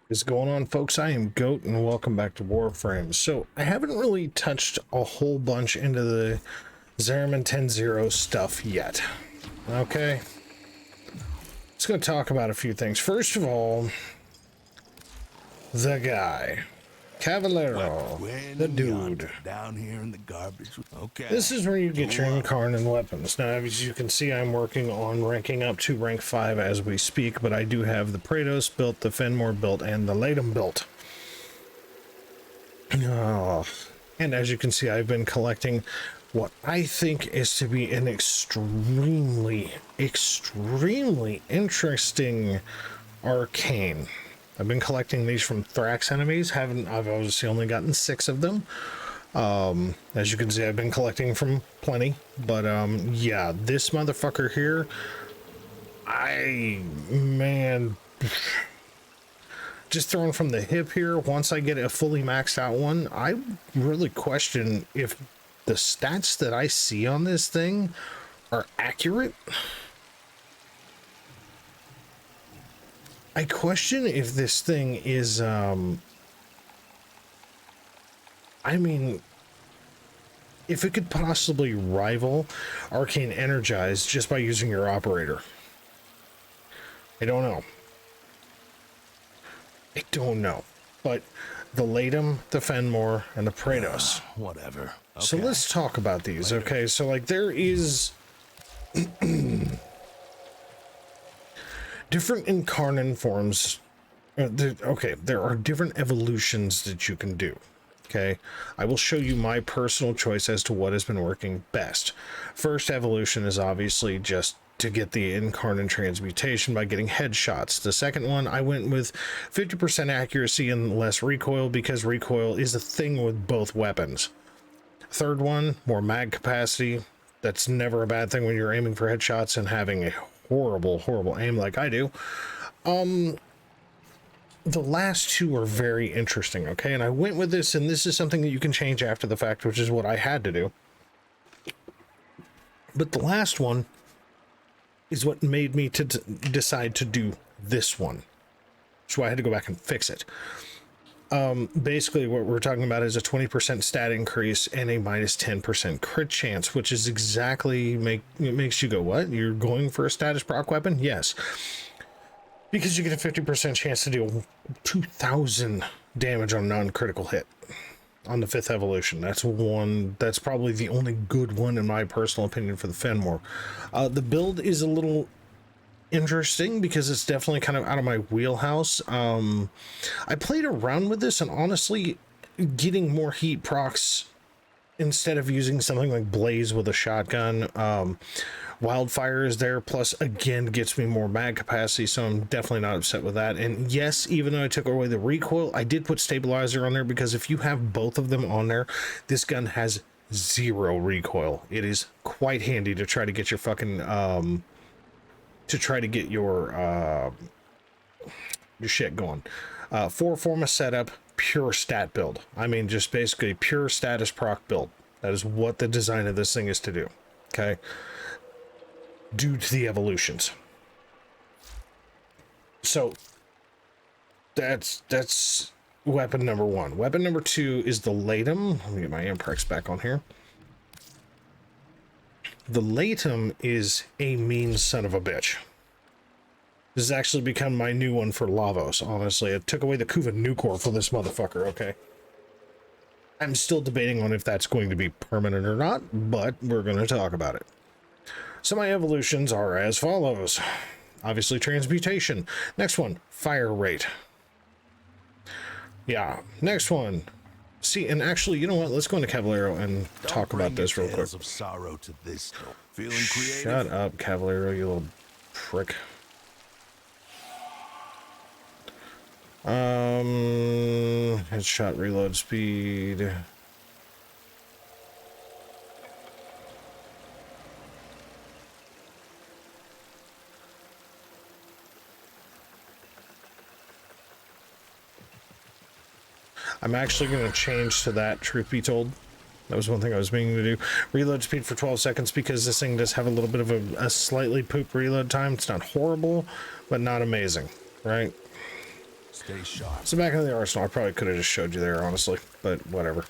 What's going on, folks? I am Goat and welcome back to Warframe. So I haven't really touched a whole bunch into the Zariman 10.0 stuff yet. Okay, let's go talk about a few things. First of all, the guy, Cavallero, the dude. Down here in the garbage. Okay. This is where you get your incarnate weapons. Now, as you can see, I'm working on ranking up to rank 5 as we speak, but I do have the Praetos built, the Fenmore built, and the TheSallaD built. Oh. And as you can see, I've been collecting what I think is to be an extremely interesting arcane. I've been collecting these from Thrax enemies. I've obviously only gotten 6 of them. As you can see, I've been collecting from plenty, but yeah, this motherfucker here, man, just throwing from the hip here, once I get a fully maxed out one, I really question if the stats that I see on this thing are accurate. I question if this thing is, I mean, if it could possibly rival Arcane Energize just by using your operator. I don't know. But the TheSallaD, the Fenmore, and the Praetos. Whatever. Okay. So let's talk about these, okay? So, like, there is different incarnate forms. There are different evolutions that you can do. Okay, I will show you my personal choice as to what has been working best. First evolution is obviously just to get the incarnate transmutation by getting headshots. The second one, I went with 50% accuracy and less recoil because recoil is a thing with both weapons. Third one, more mag capacity. That's never a bad thing when you're aiming for headshots and having a horrible aim like I do. The last two are very interesting, okay? And I went with this, and this is something that you can change after the fact, which is what I had to do. But the last one is what made me to decide to do this one. So I had to go back and fix it. Basically, what we're talking about is a 20% stat increase and a minus 10% crit chance, which is exactly it makes you go, what? You're going for a status proc weapon? Yes. Because you get a 50% chance to deal 2,000 damage on non-critical hit on the 5th evolution. That's probably the only good one in my personal opinion for the Fenmore. The build is a little interesting because it's definitely kind of out of my wheelhouse. I played around with this, and honestly, getting more heat procs instead of using something like Blaze with a shotgun, Wildfire is there, plus again gets me more mag capacity, so I'm definitely not upset with that. And yes, even though I took away the recoil, I did put stabilizer on there because if you have both of them on there, this gun has 0 recoil. It is quite handy to try to get your fucking your shit going. 4 forma setup, pure stat build. I mean, just basically pure status proc build. That is what the design of this thing is to do. Okay, due to the evolutions. So that's weapon number 1. Weapon number 2 is the TheSallaD. Let me get my Amprex back on here. The TheSallaD is a mean son of a bitch. This has actually become my new one for Lavos, honestly. I took away the Kuva Nucor for this motherfucker, okay? I'm still debating on if that's going to be permanent or not, but we're going to talk about it. So my evolutions are as follows. Obviously, transmutation. Next one, fire rate. Yeah, next one. See, and actually, you know what? Let's go into Cavallero and talk about this real quick. Of sorrow to this. Feeling creative? Shut up, Cavallero, you little prick. Headshot reload speed. I'm actually going to change to that, truth be told. That was one thing I was meaning to do. Reload speed for 12 seconds because this thing does have a little bit of a slightly poop reload time. It's not horrible, but not amazing, right? Stay sharp. So back in the arsenal, I probably could have just showed you there, honestly, but whatever.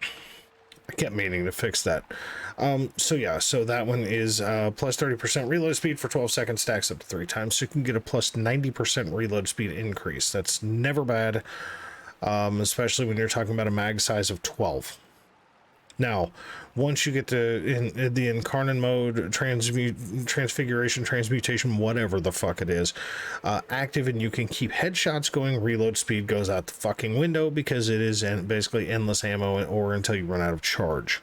I kept meaning to fix that. So yeah, so that one is plus 30% reload speed for 12 seconds, stacks up to 3 times, so you can get a plus 90% reload speed increase. That's never bad, especially when you're talking about a mag size of 12. Now, once you get to in the incarnate mode, transfiguration, transmutation, whatever the fuck it is, active, and you can keep headshots going, reload speed goes out the fucking window because it is basically endless ammo or until you run out of charge.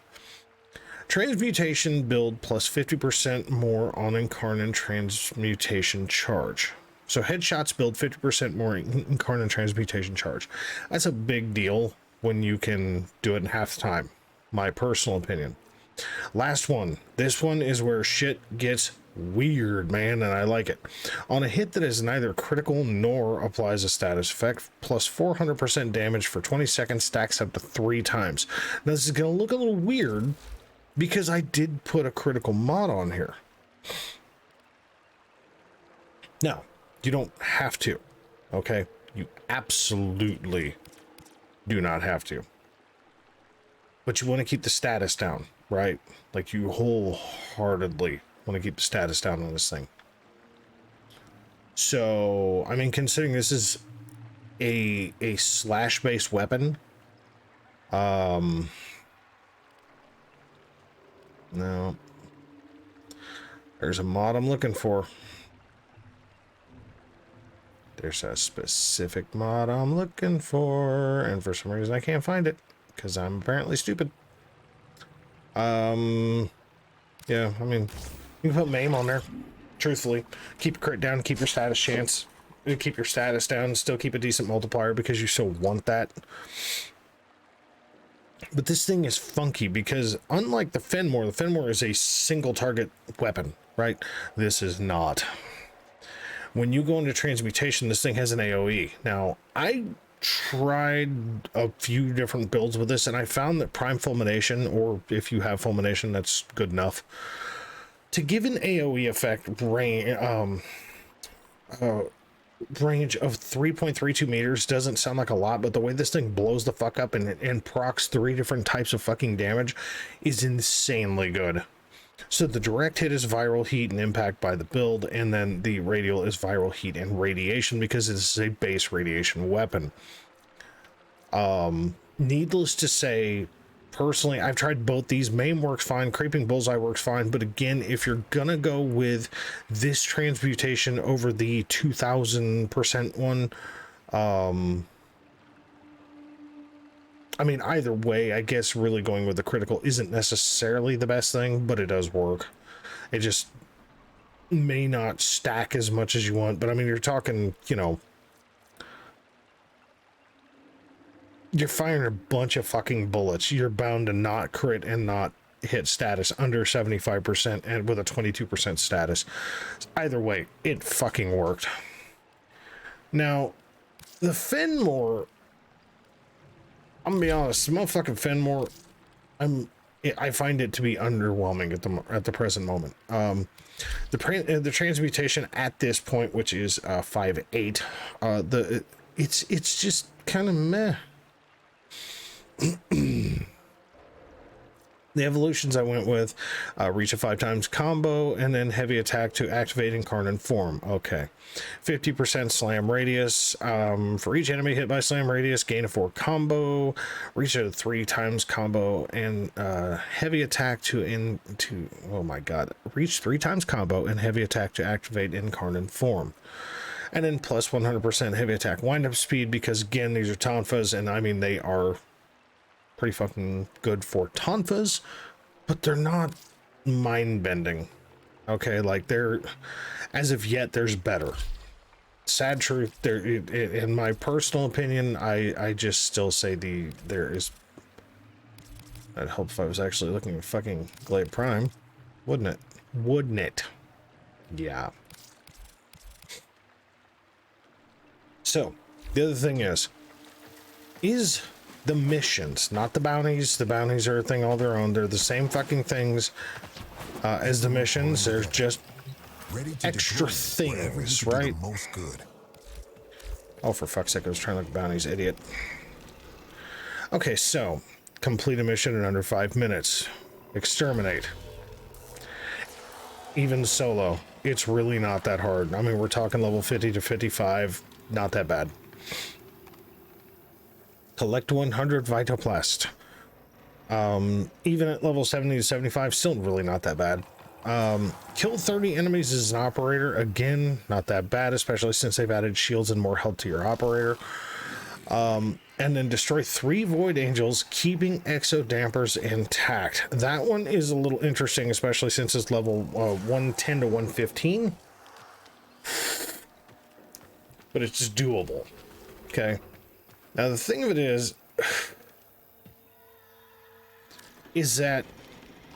Transmutation build plus 50% more on incarnate transmutation charge. So headshots build 50% more incarnate transmutation charge. That's a big deal when you can do it in half the time. My personal opinion. Last one. This one is where shit gets weird, man, and I like it. On a hit that is neither critical nor applies a status effect, plus 400% damage for 20 seconds, stacks up to 3 times. Now this is going to look a little weird because I did put a critical mod on here. Now, you don't have to, okay? You absolutely do not have to. But you want to keep the status down, right? Like, you wholeheartedly want to keep the status down on this thing. So, I mean, considering this is a slash-based weapon, no. There's a mod I'm looking for. There's a specific mod I'm looking for, and for some reason I can't find it. Because I'm apparently stupid. Yeah, I mean, you can put MAME on there. Truthfully, keep your crit down, keep your status chance, keep your status down, still keep a decent multiplier because you so want that. But this thing is funky because unlike the Fenmore is a single target weapon, right? This is not. When you go into transmutation, this thing has an AoE. Now, I tried a few different builds with this, and I found that prime fulmination, or if you have fulmination, that's good enough to give an AoE effect range of 3.32 meters. Doesn't sound like a lot, but the way this thing blows the fuck up and procs 3 different types of fucking damage is insanely good. So the direct hit is viral heat and impact by the build, and then the radial is viral heat and radiation because this is a base radiation weapon. Needless to say, personally, I've tried both these. MAME works fine, Creeping Bullseye works fine, but again, if you're gonna go with this transmutation over the 2000% one, I mean, either way, I guess really going with the critical isn't necessarily the best thing, but it does work. It just may not stack as much as you want, but I mean, you're talking, you know, you're firing a bunch of fucking bullets. You're bound to not crit and not hit status under 75% and with a 22% status. Either way, it fucking worked. Now, the Fenmore, I'm gonna be honest, the motherfucking Fenmore, I find it to be underwhelming at the present moment. The transmutation at this point, which is 5.8, it's just kind of meh. The evolutions I went with, reach a 5 times combo, and then heavy attack to activate incarnate form. Okay. 50% slam radius. For each enemy hit by slam radius, gain a 4 combo, reach a 3 times combo, and heavy attack oh my god, reach 3 times combo and heavy attack to activate incarnate form. And then plus 100% heavy attack wind-up speed, because again, these are tonfas, and I mean, they are pretty fucking good for tonfas, but they're not mind-bending. Okay, like, they're, as of yet, there's better. Sad truth, there, in my personal opinion, I just still say there is. I'd hope if I was actually looking at fucking Glade Prime, wouldn't it? Wouldn't it? Yeah. So the other thing is the missions, not the bounties. The bounties are a thing all their own. They're the same fucking things as the missions. They're just ready to extra deploy wherever things, you can do right? the most good. Oh, for fuck's sake, I was trying to look at bounties, idiot. Okay, so complete a mission in under 5 minutes. Exterminate. Even solo, it's really not that hard. I mean, we're talking level 50 to 55, not that bad. Collect 100 Vitoplast. Even at level 70 to 75, still really not that bad. Kill 30 enemies as an operator. Again, not that bad, especially since they've added shields and more health to your operator. And then destroy 3 Void Angels, keeping Exo Dampers intact. That one is a little interesting, especially since it's level 110 to 115. But it's doable. Okay. Now, the thing of it is that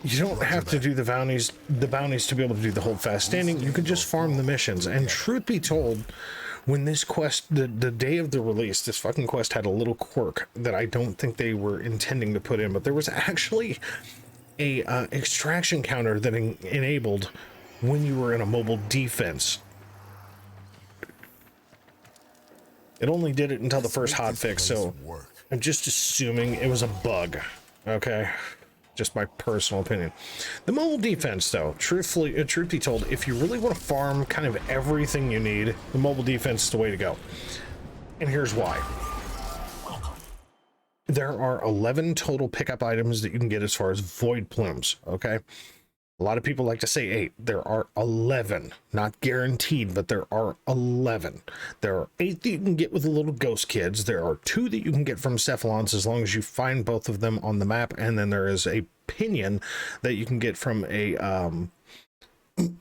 you don't have to do the bounties to be able to do the hold fast standing. You could just farm the missions. And truth be told, when this quest, the day of the release, this fucking quest had a little quirk that I don't think they were intending to put in, but there was actually a extraction counter that enabled when you were in a mobile defense. It only did it until the first hotfix, so I'm just assuming it was a bug. Okay, just my personal opinion. The mobile defense, though, truth be told, if you really want to farm kind of everything you need, the mobile defense is the way to go. And here's why. There are 11 total pickup items that you can get as far as Voidplumes, okay? A lot of people like to say 8. There are 11. Not guaranteed, but there are 11. There are 8 that you can get with the little ghost kids. There are 2 that you can get from Cephalons as long as you find both of them on the map. And then there is a pinion that you can get from a,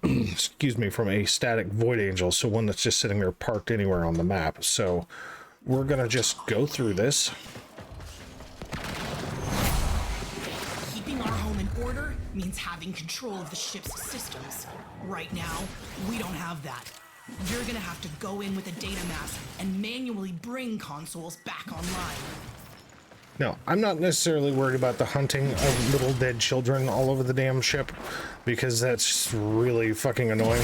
excuse me, from a static Void Angel. So one that's just sitting there parked anywhere on the map. So we're going to just go through this. Means having control of the ship's systems. Right now, we don't have that. You're gonna have to go in with a data mass and manually bring consoles back online. No, I'm not necessarily worried about the hunting of little dead children all over the damn ship, because that's really fucking annoying.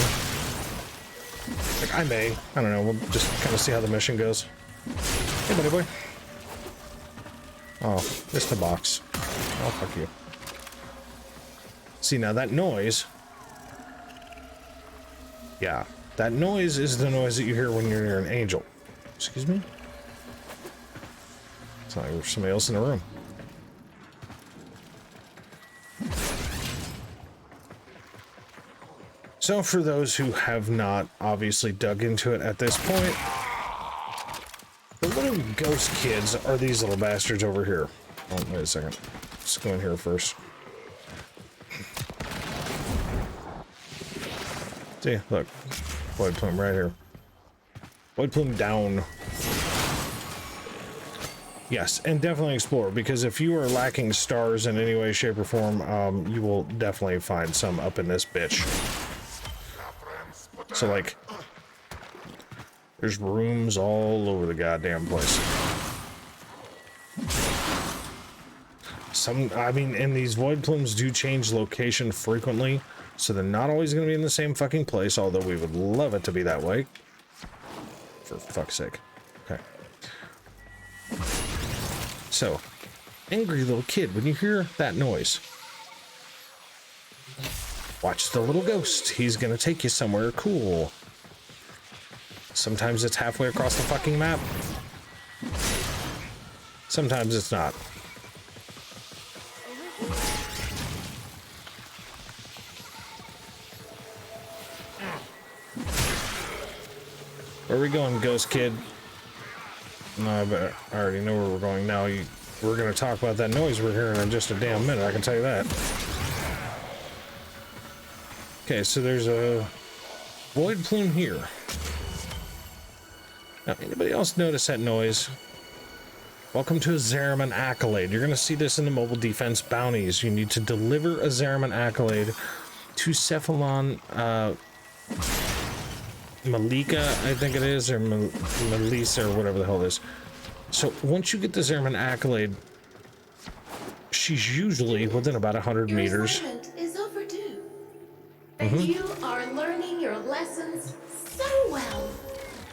Like, I don't know, we'll just kind of see how the mission goes. Hey, buddy boy. Oh, missed the box. Oh, fuck you. See, now that noise, yeah, that noise is the noise that you hear when you're near an angel. Excuse me? It's like there's somebody else in the room. So for those who have not obviously dug into it at this point, the little ghost kids are these little bastards over here. Oh, wait a second. Let's go in here first. See, look, Void Plume right here. Void Plume down. Yes, and definitely explore, because if you are lacking stars in any way, shape, or form, you will definitely find some up in this bitch. So, like, there's rooms all over the goddamn place. I mean, and these Void Plumes do change location frequently. So they're not always going to be in the same fucking place, although we would love it to be that way. For fuck's sake. Okay. So, angry little kid, when you hear that noise, watch the little ghost. He's going to take you somewhere cool. Sometimes it's halfway across the fucking map. Sometimes it's not. Where are we going, ghost kid? No, but I already know where we're going now. We're going to talk about that noise we're hearing in just a damn minute, I can tell you that. Okay, so there's a Void Plume here. Now, anybody else notice that noise? Welcome to a Zariman Accolade. You're going to see this in the mobile defense bounties. You need to deliver a Zariman Accolade to Cephalon, Malika, I think it is, or Melissa, or whatever the hell it is. So once you get the Zariman Accolade, she's usually within about 100 meters. Your assignment is overdue. And you are learning your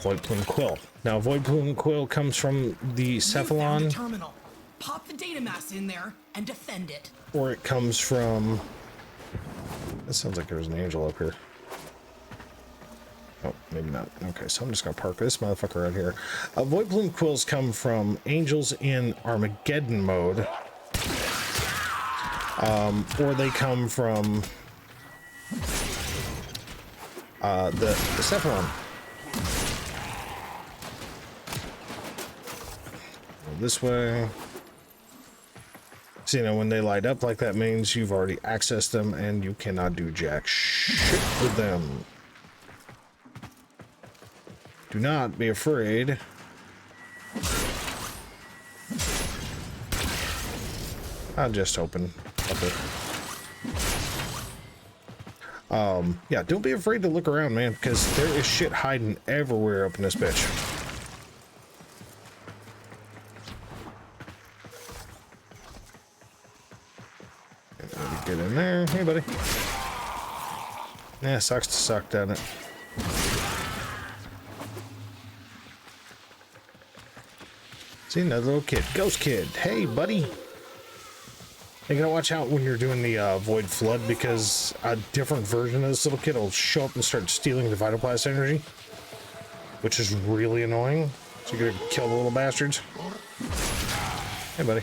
Voidplume Quill. Now, Voidplume Quill comes from the You found a Cephalon, terminal. Pop the data mass in there and defend it. or it comes from... That sounds like there's an angel up here. Oh, maybe not. Okay, so I'm just gonna park this motherfucker right here. Voidplume Quills come from angels in Armageddon mode. Or they come from the Cephalon. This way. So, you know, when they light up like that means you've already accessed them and you cannot do jack shit with them. Do not be afraid. I'll just open up it. Yeah, don't be afraid to look around, man, because there is shit hiding everywhere up in this bitch. Get in there. Hey, buddy. Yeah, sucks to suck, doesn't it? See, another little kid. Ghost kid. Hey, buddy. You gotta watch out when you're doing the Void Flood, because a different version of this little kid will show up and start stealing the Vital Blast energy, which is really annoying. So you gotta kill the little bastards. Hey, buddy.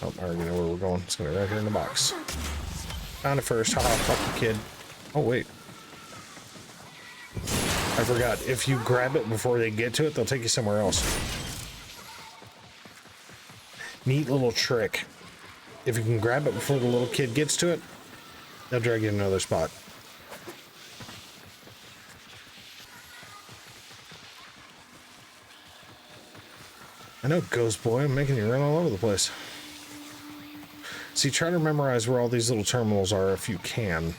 Oh, I already know where we're going. It's gonna be right here in the box. Found it first. Haha, fuck the kid. Oh, wait. I forgot. If you grab it before they get to it, they'll take you somewhere else. Neat little trick. If you can grab it before the little kid gets to it, they'll drag you to another spot. I know, Ghost Boy. I'm making you run all over the place. See, try to memorize where all these little terminals are if you can.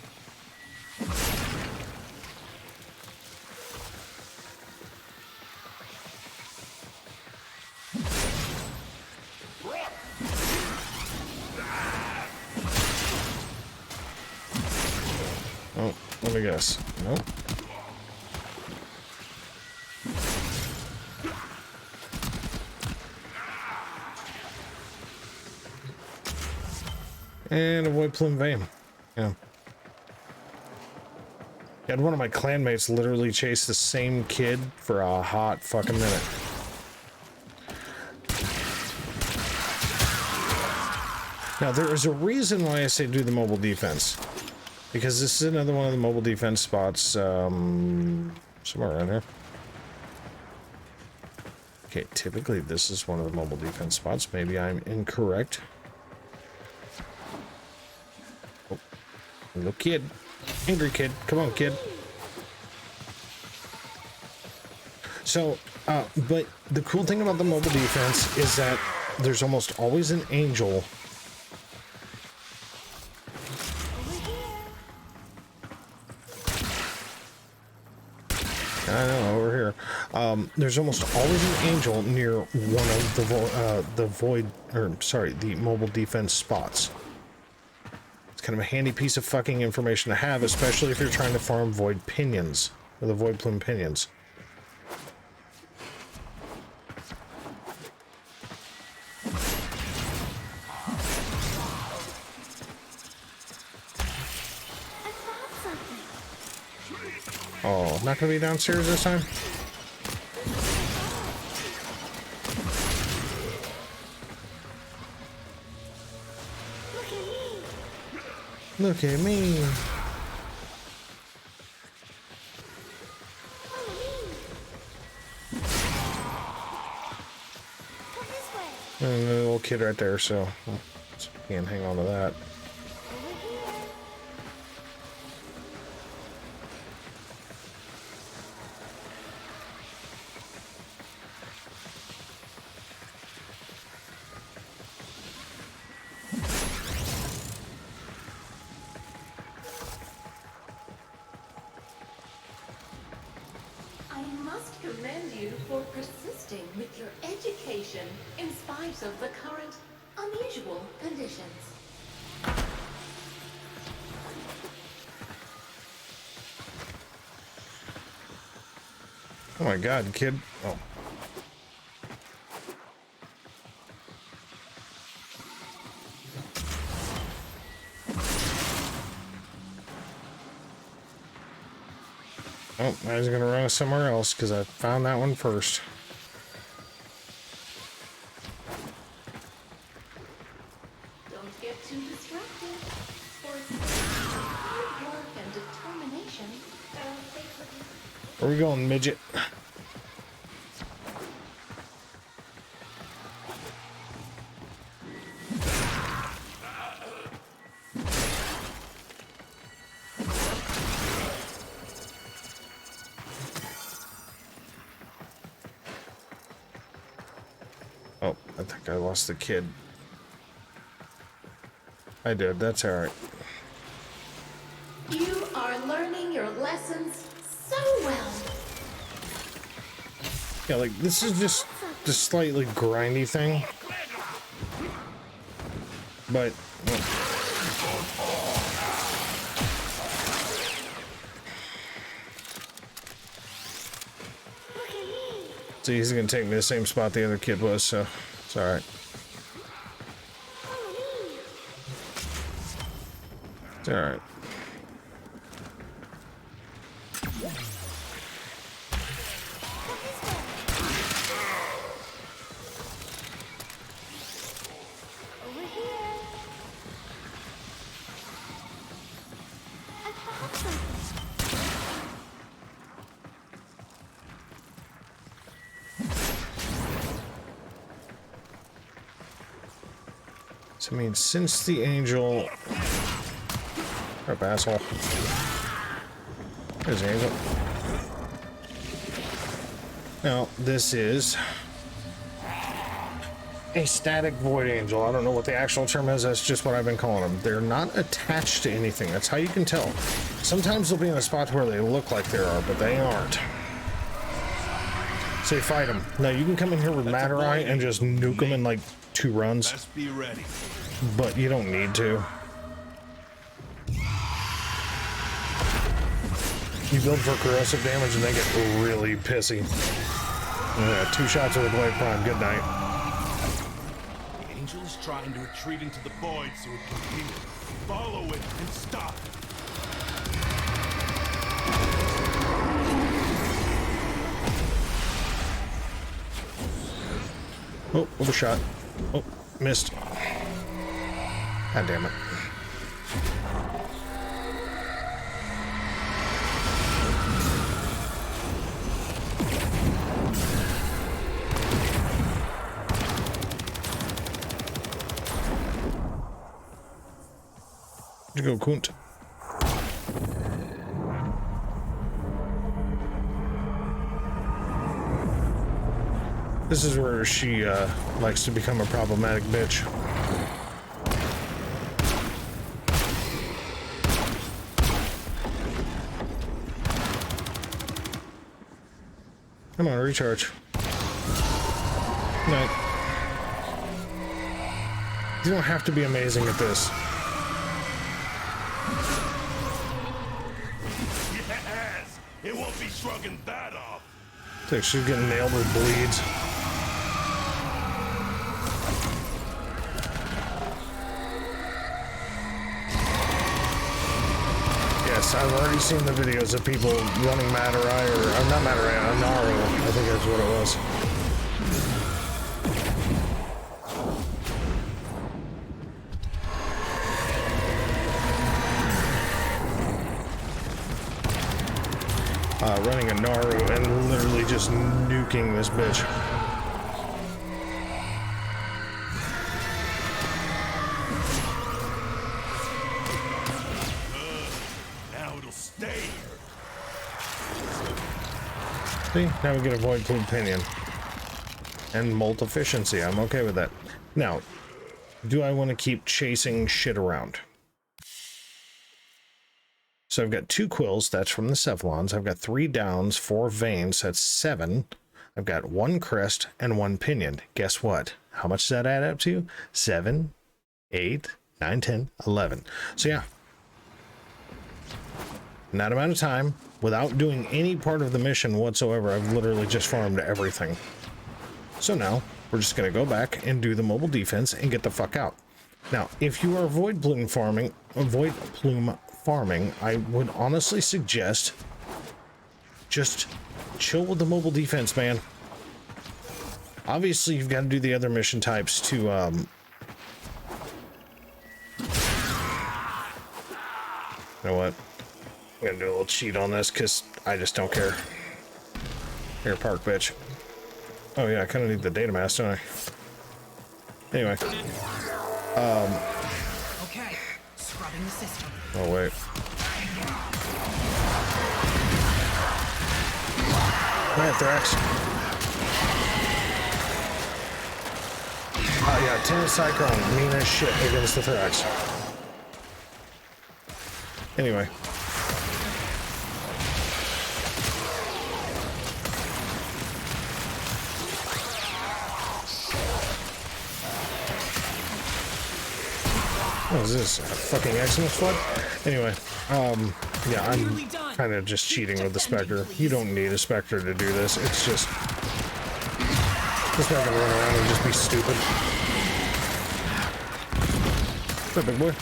Oh, let me guess. Nope. And a Voidplume vein. Yeah. Had one of my clanmates literally chase the same kid for a hot fucking minute. Now, there is a reason why I say do the mobile defense. Because this is another one of the mobile defense spots, somewhere around here. Okay, typically this is one of the mobile defense spots. Maybe I'm incorrect. Oh, little kid. Angry kid. Come on, kid. So, but the cool thing about the mobile defense is that there's almost always an angel. I know, over here. There's almost always an angel near one of the mobile defense spots. It's kind of a handy piece of fucking information to have, especially if you're trying to farm void pinions, or the Voidplume pinions. Oh, not gonna be downstairs this time? Look at me. And a little kid right there, so can't hang on to that. With your education in spite of the current unusual conditions. Oh my god, kid. Oh. Oh, I was gonna run us somewhere else because I found that one first. Don't get too distracted. For hard work and determination. Where we going, midget? Oh, I think I lost the kid. I did, that's alright. You are learning your lessons so well. Yeah, like, this is just the slightly grindy thing. But... See, he's gonna take me the same spot the other kid was, so it's alright. It's alright. So, I mean, since the angel... Up, asshole. There's the angel. Now, this is... a static void angel. I don't know what the actual term is. That's just what I've been calling them. They're not attached to anything. That's how you can tell. Sometimes they'll be in a spot where they look like they are, but they aren't. Say, fight them. Now, you can come in here with Matterai and just nuke them in like 2 runs. Best be ready. But you don't need to. You build for corrosive damage and they get really pissy. Yeah, 2 shots with Blade Prime. Good night. The angel is trying to retreat into the void so it can heal. Follow it and stop it. Oh, overshot. Oh, missed. God damn it. Where'd you go, Kunt? This is where she likes to become a problematic bitch. Come on, recharge. No. You don't have to be amazing at this. Yes! It won't be shrugging that off. It's like she's getting nailed with bleeds. Yes, I've already seen the videos of people running Matterai, or not Matterai, Naru, I think that's what it was. Running a Naru and literally just nuking this bitch. Now it'll stay. See, now we get a Voidplume Pinion. And Molt Efficiency, I'm okay with that. Now, do I want to keep chasing shit around? So I've got 2 quills, that's from the Cephalons. I've got 3 downs, 4 veins, that's 7. I've got 1 crest and 1 pinion. Guess what? How much does that add up to? 7, 8, 9, 10, 11. So yeah. In that amount of time, without doing any part of the mission whatsoever. I've literally just farmed everything. So now we're just going to go back and do the mobile defense and get the fuck out. Now, if you are void plume farming, I would honestly suggest just chill with the mobile defense, man. Obviously, you've got to do the other mission types to, you know what? I'm gonna do a little cheat on this because I just don't care. Here, park, bitch. Oh yeah, I kind of need the data mass, don't I? Anyway. Okay, scrubbing the system. Oh wait. Alright, Thrax. Oh yeah, 10 Cyclone, mean as shit against the Thrax. Anyway. What is this? A fucking Xmas flood? Anyway, yeah, I'm kind of just cheating with the Spectre. You don't need a Spectre to do this. It's just... It's not gonna run around and just be stupid. What's up, big boy?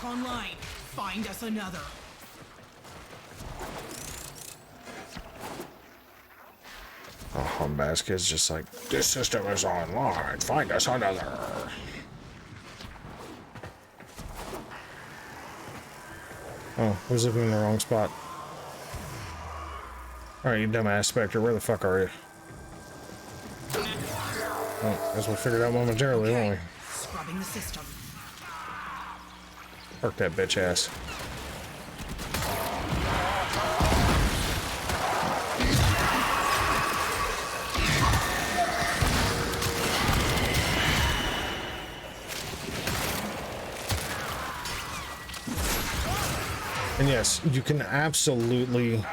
Online. Find us another. Oh, Basket's just like, this system is online. Find us another. Oh, I was looking in the wrong spot. Alright, you dumbass Spectre, where the fuck are you? Oh, guess we'll figure it out momentarily, won't we? Scrubbing the system. Park that bitch ass. And yes, you can absolutely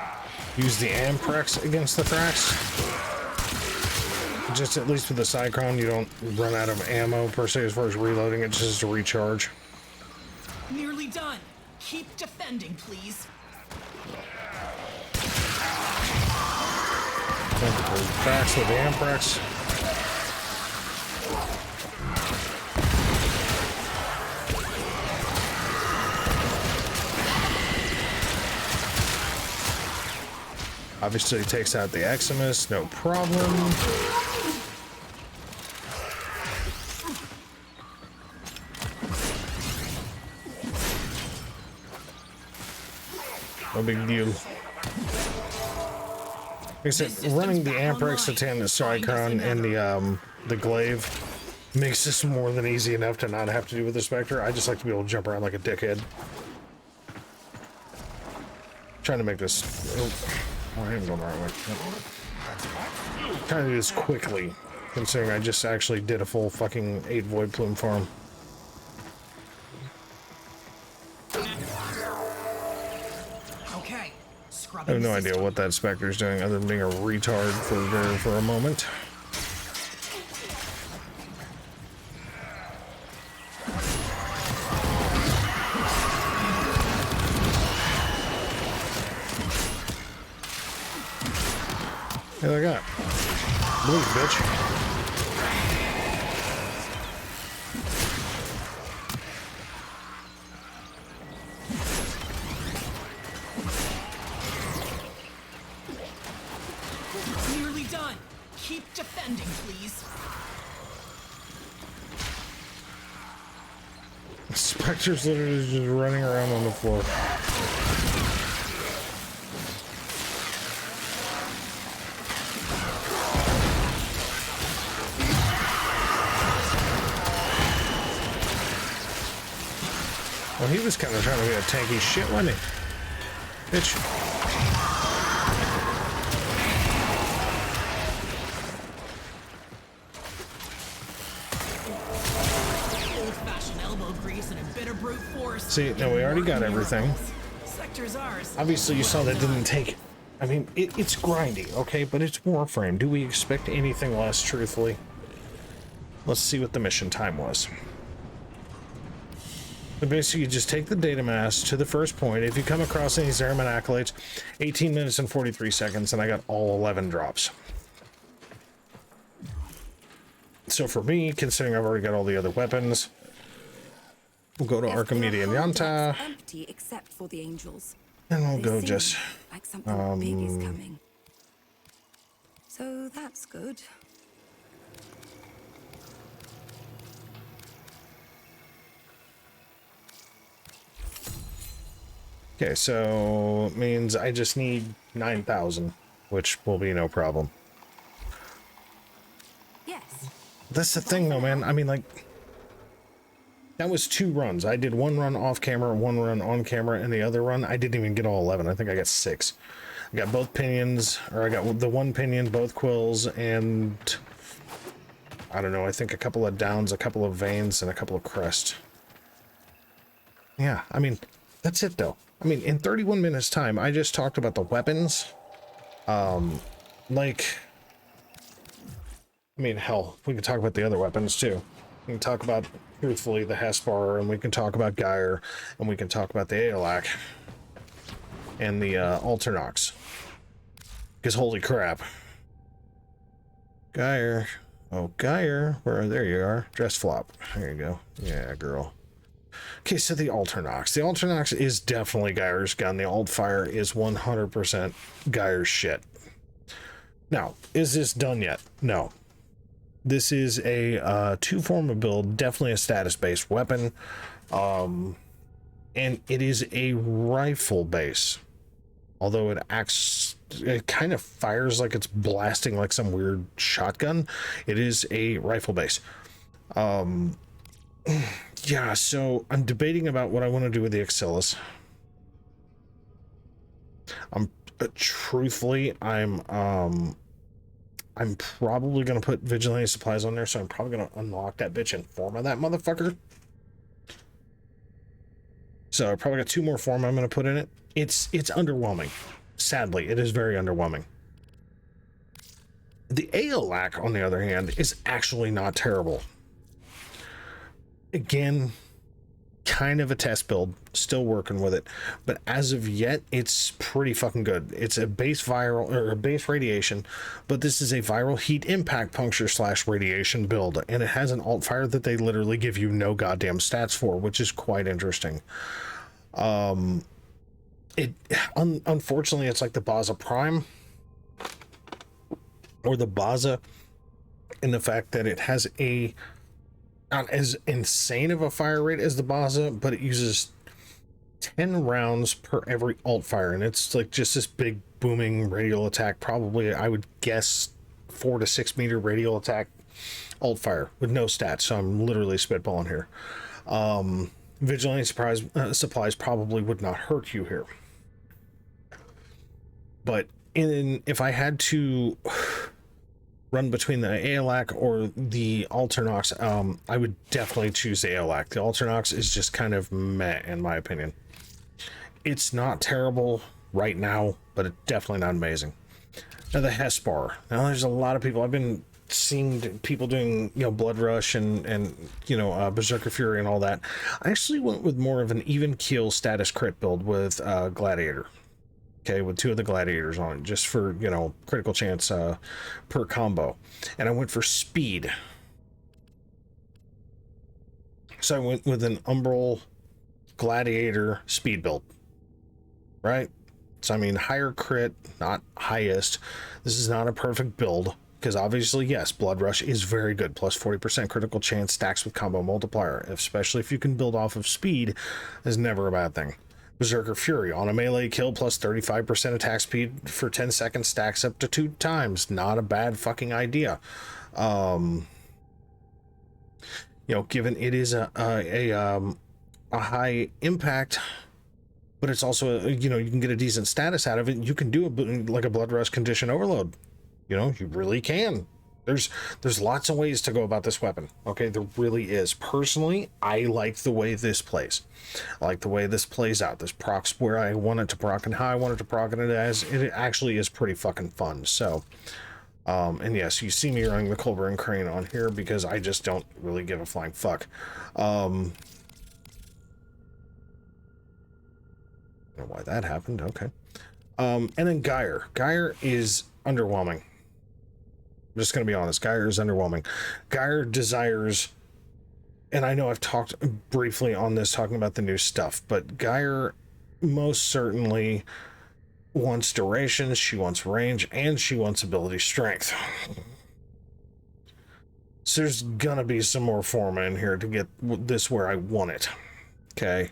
use the Amprex against the Thrax. Just at least with the Cyclone, you don't run out of ammo per se as far as reloading. It's just a recharge. Nearly done. Keep defending, please. Thrax with the Amprex. Obviously it takes out the Eximus, no problem. No big deal. Like I said, running the Amprex, the Tandem Cyclone, and the Glaive makes this more than easy enough to not have to do with the Spectre. I just like to be able to jump around like a dickhead. Trying to make this... Oh, I am going the right way. Trying to do this quickly, considering I just actually did a full fucking 8 Void Plume farm. Okay. I have no idea what that Spectre's doing other than being a retard for a moment. Hey, look at that. Blue, bitch. Nearly done. Keep defending, please. Spectre's literally just running around on the floor. Well, he was kind of trying to be a tanky shit, wasn't he? Bitch. elbow grease and a bit of brute force. See, now we already got everything. Sector's ours. Obviously, you saw that didn't take... I mean, it's grindy, okay? But it's Warframe. Do we expect anything less, truthfully? Let's see what the mission time was. But basically, you just take the data mass to the first point. If you come across any Zariman accolades, 18 minutes and 43 seconds, and I got all 11 drops. So for me, considering I've already got all the other weapons, we'll go to Archimedes and Yanta, empty except for the angels. and we'll They go seem just... like something big is coming. So that's good. Okay, so it means I just need 9,000, which will be no problem. Yes. That's the thing, though, man. I mean, like, that was 2 runs. I did 1 run off camera, 1 run on camera, and the other run, I didn't even get all 11. I think I got 6. I got both pinions, or I got the 1 pinion, both quills, and I don't know, I think a couple of downs, a couple of veins, and a couple of crest. Yeah, I mean, that's it, though. I mean, in 31 minutes time, I just talked about the weapons. Like, I mean, hell, we can talk about the other weapons too. We can talk about, truthfully, the Hespar, and we can talk about Geyer, and we can talk about the Aolak and the Alternox. Because holy crap. Geyer. Oh, Geyer. There you are. Dress flop. There you go. Yeah, girl. Okay, so the Alternox. The Alternox is definitely Geyer's gun. The Altfire is 100% Geyer's shit. Now, is this done yet? No. This is a 2-form build, definitely a status-based weapon. And it is a rifle base. Although it kind of fires like it's blasting like some weird shotgun. It is a rifle base. Yeah, so I'm debating about what I want to do with the Axillus. Truthfully, I'm probably gonna put vigilante supplies on there, so I'm probably gonna unlock that bitch and form of that motherfucker. So I probably got 2 more form I'm gonna put in it. It's underwhelming. Sadly, it is very underwhelming. The Aolak, on the other hand, is actually not terrible. Again, kind of a test build, still working with it, but as of yet, it's pretty fucking good. It's a base viral or a base radiation, but this is a viral heat impact puncture / radiation build, and it has an alt fire that they literally give you no goddamn stats for, which is quite interesting. Unfortunately, it's like the Baza Prime or the Baza in the fact that it has a not as insane of a fire rate as the Baza, but it uses 10 rounds per every alt fire, and it's like just this big booming radial attack, probably I would guess 4 to 6 meter radial attack alt fire with no stats, so I'm literally spitballing here. Vigilante supplies probably would not hurt you here, but if I had to run between the Aolak or the Alternox, I would definitely choose the Aolak. The Alternox is just kind of meh, in my opinion. It's not terrible right now, but it's definitely not amazing. Now the Hespar. Now there's a lot of people, I've been seeing people doing, Blood Rush and Berserker Fury and all that. I actually went with more of an even keel status crit build with Gladiator. Okay, with 2 of the gladiators on it, just for, critical chance per combo. And I went for speed. So I went with an Umbral Gladiator speed build. Right? So, I mean, higher crit, not highest. This is not a perfect build, because obviously, yes, Blood Rush is very good. Plus 40% critical chance stacks with combo multiplier. Especially if you can build off of speed, is never a bad thing. Berserker Fury on a melee kill plus 35% attack speed for 10 seconds stacks up to 2 times. Not a bad fucking idea. Given it is a high impact, but it's also you can get a decent status out of it. You can do like a Blood Rush condition overload. You really can. There's lots of ways to go about this weapon. Okay, there really is. Personally, I like the way this plays. I like the way this plays out. This procs where I want it to proc and how I want it to proc, and it actually is pretty fucking fun. So, and yes, you see me running the Culverin Crane on here because I just don't really give a flying fuck. I don't know why that happened. Okay. And then Geyer is underwhelming. I'm just going to be honest. Geyer is underwhelming. Geyer desires, and I know I've talked briefly on this talking about the new stuff, but Geyer most certainly wants duration, she wants range, and she wants ability strength. So there's going to be some more forma in here to get this where I want it. Okay.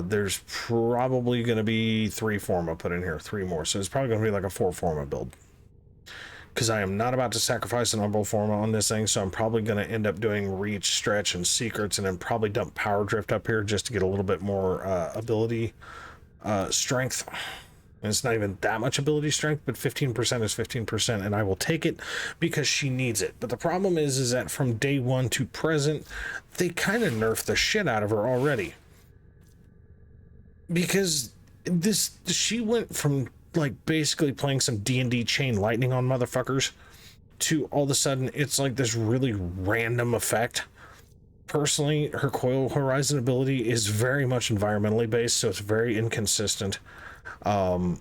There's probably going to be 3 forma put in here, 3 more. So it's probably going to be like a 4 forma build. Because I am not about to sacrifice an umbral forma on this thing, so I'm probably going to end up doing reach, stretch, and secrets, and then probably dump power drift up here just to get a little bit more ability strength. And it's not even that much ability strength, but 15% is 15%, and I will take it because she needs it. But the problem is that from day 1 to present, they kind of nerfed the shit out of her already. Because she went from like basically playing some D&D chain lightning on motherfuckers to all of a sudden it's like this really random effect. Personally, her coil horizon ability is very much environmentally based, so it's very inconsistent. Her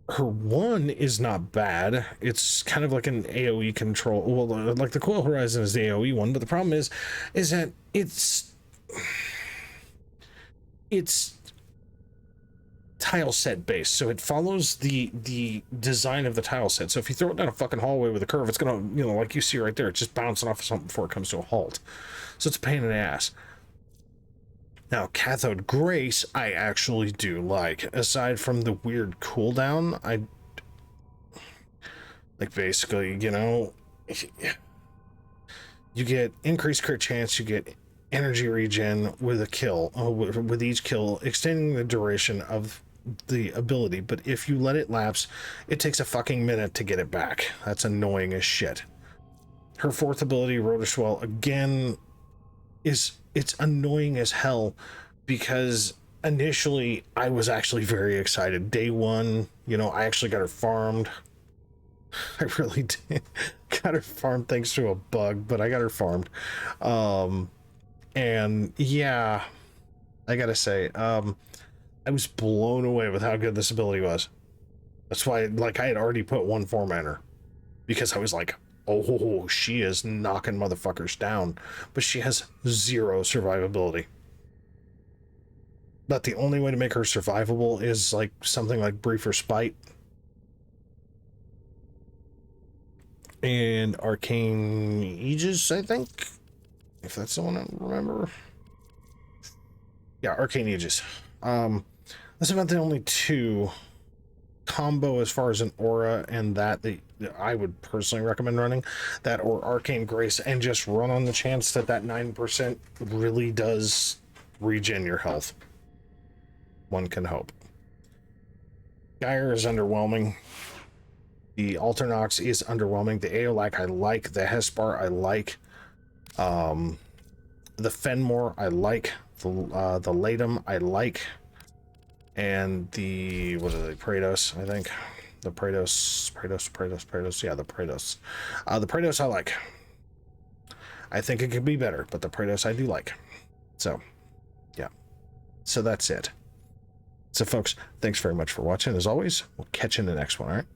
1 is not bad. It's kind of like an AoE control. Well, like the coil horizon is the AoE one, but the problem is that it's tile set based, so it follows the design of the tile set. So if you throw it down a fucking hallway with a curve, it's gonna, you know, like you see right there, it's just bouncing off of something before it comes to a halt. So it's a pain in the ass. Now, Cathode Grace, I actually do like. Aside from the weird cooldown, I like basically, you know, you get increased crit chance, you get energy regen with a kill, with each kill, extending the duration of the ability, but if you let it lapse, it takes a fucking minute to get it back. That's annoying as shit. Her 4th ability, Rotor Swell, again, it's annoying as hell because initially I was actually very excited. Day 1, you know, I actually got her farmed. I really did. Got her farmed thanks to a bug, but I got her farmed. And yeah, I gotta say, I was blown away with how good this ability was. That's why, like, I had already put 1 forma in her because I was like, oh, she is knocking motherfuckers down, but she has 0 survivability. But the only way to make her survivable is like something like Brief Respite and Arcane Aegis, I think. If that's the one I remember. Yeah, Arcane Aegis. That's about the only 2 combo as far as an aura, and that I would personally recommend running. That or Arcane Grace, and just run on the chance that 9% really does regen your health. One can hope. Geyer is underwhelming. The Alternox is underwhelming. The Aeolac I like. The Hespar I like. The Fenmore I like. The Latum I like. And the, what are they, Praetos, I think. The Praetos, yeah, the Praetos. The Praetos I like. I think it could be better, but the Praetos I do like. So, yeah. So that's it. So folks, thanks very much for watching. As always, we'll catch you in the next one, all right?